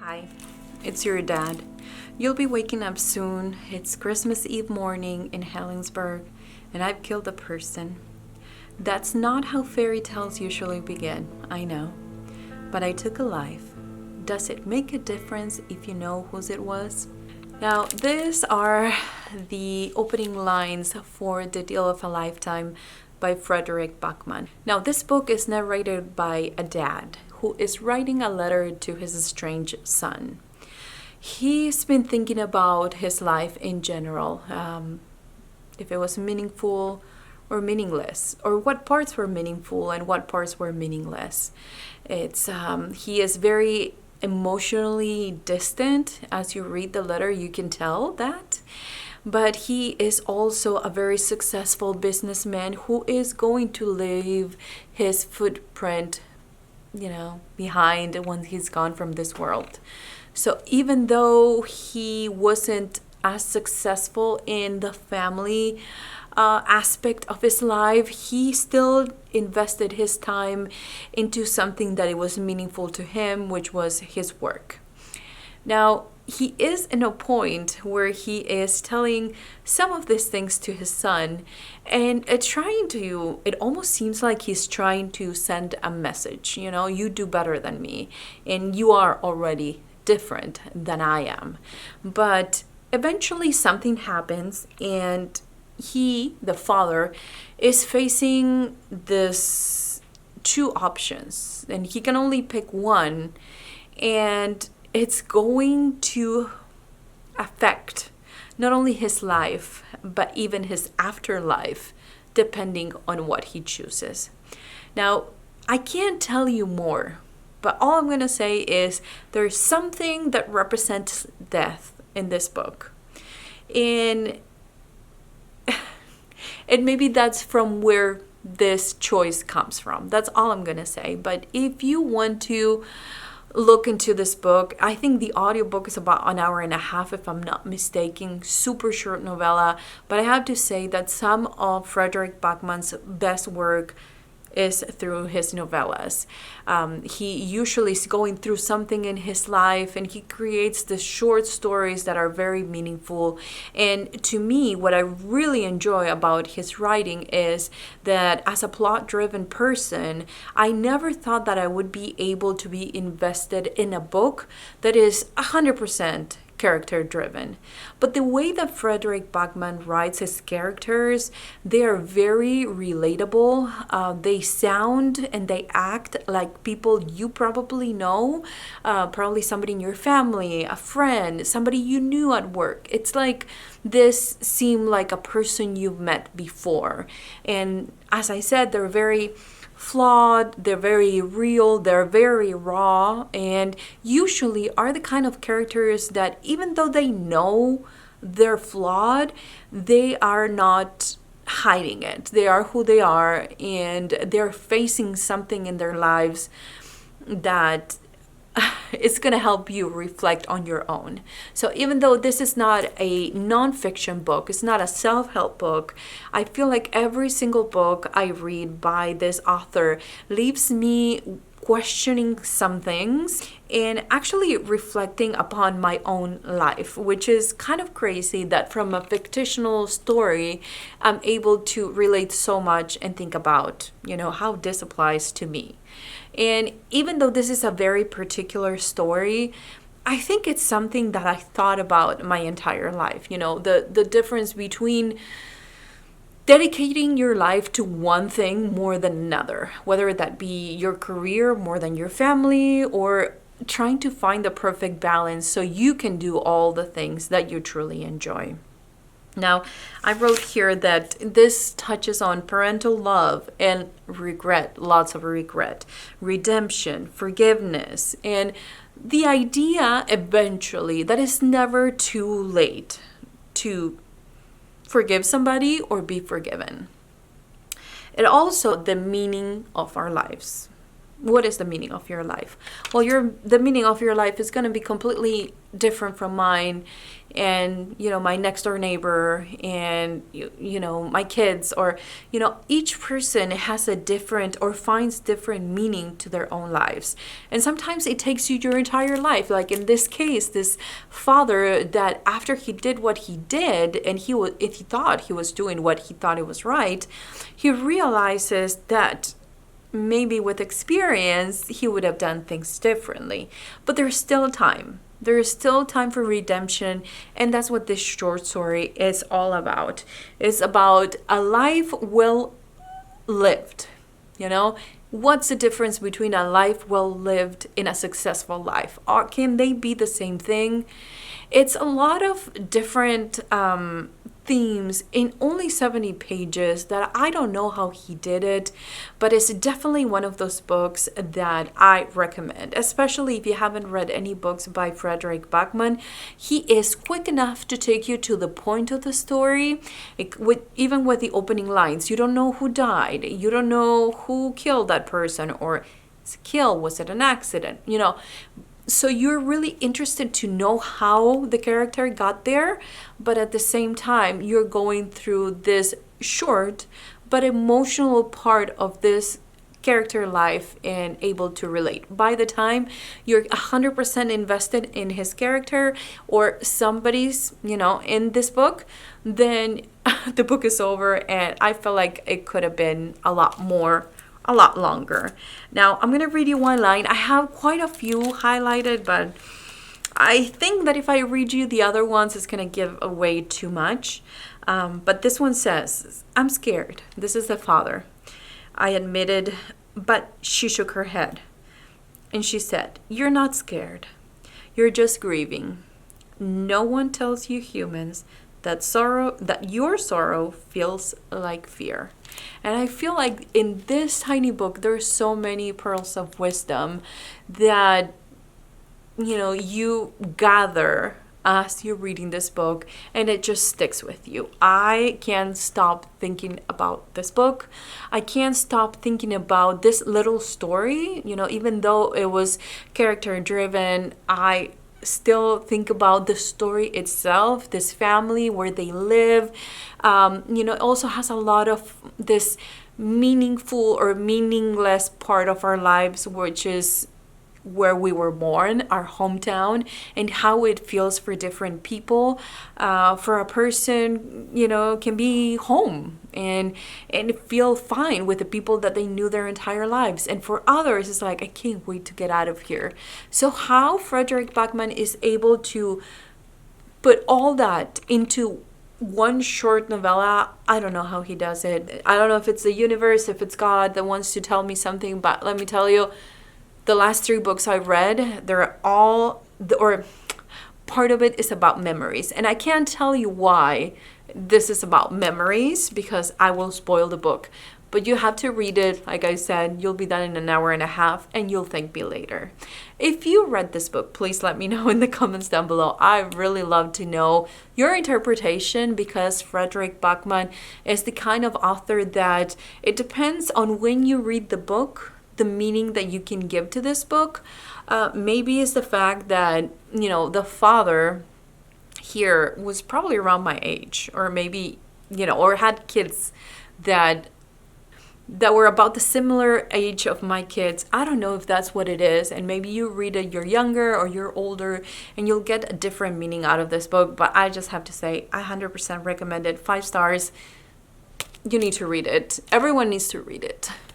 Hi, it's your dad. You'll be waking up soon. It's Christmas Eve morning in Helensburgh, and I've killed a person. That's not how fairy tales usually begin, I know. But I took a life. Does it make a difference if you know whose it was? Now, these are the opening lines for The Deal of a Lifetime by Fredrik Backman. Now, this book is narrated by a dad who is writing a letter to his estranged son. He's been thinking about his life in general, if it was meaningful or meaningless, or what parts were meaningful and what parts were meaningless. He is very emotionally distant. As you read the letter, you can tell that. But he is also a very successful businessman who is going to leave his footprint, behind when he's gone from this world. So even though he wasn't as successful in the family aspect of his life, he still invested his time into something that it was meaningful to him, which was his work. Now, he is in a point where he is telling some of these things to his son, and it almost seems like he's trying to send a message, you do better than me, and you are already different than I am. But eventually something happens, and he, the father, is facing this two options, and he can only pick one, and it's going to affect not only his life, but even his afterlife, depending on what he chooses. Now, I can't tell you more, but all I'm going to say is there's something that represents death in this book. And maybe that's from where this choice comes from. That's all I'm going to say. But if you want to look into this book, I think the audiobook is about an hour and a half, if I'm not mistaken. Super short novella. But I have to say that some of Fredrik Backman's best work is through his novellas. He usually is going through something in his life, and he creates the short stories that are very meaningful. And to me, what I really enjoy about his writing is that as a plot-driven person, I never thought that I would be able to be invested in a book that is 100% character driven. But the way that Fredrik Backman writes his characters, they are very relatable. They sound and they act like people you probably know, probably somebody in your family, a friend, somebody you knew at work. It's like this seemed like a person you've met before. And as I said, they're very flawed, they're very real, they're very raw, and usually are the kind of characters that even though they know they're flawed, they are not hiding it. They are who they are, and they're facing something in their lives that it's going to help you reflect on your own. So even though this is not a nonfiction book, it's not a self-help book, I feel like every single book I read by this author leaves me questioning some things and actually reflecting upon my own life, which is kind of crazy that from a fictional story, I'm able to relate so much and think about, how this applies to me. And even though this is a very particular story, I think it's something that I thought about my entire life. The difference between dedicating your life to one thing more than another, whether that be your career more than your family, or trying to find the perfect balance so you can do all the things that you truly enjoy. Now, I wrote here that this touches on parental love and regret, lots of regret, redemption, forgiveness, and the idea eventually that it's never too late to forgive somebody or be forgiven. And also the meaning of our lives. what is the meaning of your life? Well, the meaning of your life is going to be completely different from mine, and my next door neighbor, and my kids, or each person has a different or finds different meaning to their own lives. And sometimes it takes you your entire life. Like in this case, this father, that after he did what he did, and if he thought he was doing what he thought it was right, he realizes that maybe with experience he would have done things differently. But there's still time. There is still time for redemption, and that's what this short story is all about. It's about a life well lived. What's the difference between a life well lived and a successful life? Or can they be the same thing? It's a lot of different themes in only 70 pages that I don't know how he did it, but it's definitely one of those books that I recommend, especially if you haven't read any books by Fredrik Backman. He is quick enough to take you to the point of the story, even with the opening lines. You don't know who died, you don't know who killed that person, or was it an accident, So you're really interested to know how the character got there, but at the same time, you're going through this short but emotional part of this character life and able to relate. By the time you're 100% invested in his character or somebody's, in this book, then the book is over, and I feel like it could have been a lot longer. Now, I'm going to read you one line. I have quite a few highlighted, but I think that if I read you the other ones, it's going to give away too much. But this one says, "I'm scared." This is the father. I admitted, but she shook her head. And she said, "You're not scared. You're just grieving. No one tells you humans that your sorrow feels like fear." And I feel like in this tiny book, there's so many pearls of wisdom that, you gather as you're reading this book, and it just sticks with you. I can't stop thinking about this book. I can't stop thinking about this little story. Even though it was character driven, I still think about the story itself, this family, where they live. It also has a lot of this meaningful or meaningless part of our lives, which is where we were born, our hometown, and how it feels for different people. For a person, can be home and feel fine with the people that they knew their entire lives. And for others, it's like, I can't wait to get out of here. So how Fredrik Backman is able to put all that into one short novella, I don't know how he does it. I don't know if it's the universe, if it's God that wants to tell me something, but let me tell you, the last 3 books I've read, they're all, or part of it is about memories. And I can't tell you why this is about memories, because I will spoil the book. But you have to read it. Like I said, you'll be done in an hour and a half, and you'll thank me later. If you read this book, please let me know in the comments down below. I really love to know your interpretation, because Fredrik Backman is the kind of author that it depends on when you read the book, the meaning that you can give to this book. Maybe it's the fact that, the father here was probably around my age, or maybe, or had kids that were about the similar age of my kids. I don't know if that's what it is. And maybe you read it, you're younger or you're older, and you'll get a different meaning out of this book. But I just have to say, I 100% recommend it. 5 stars. You need to read it. Everyone needs to read it.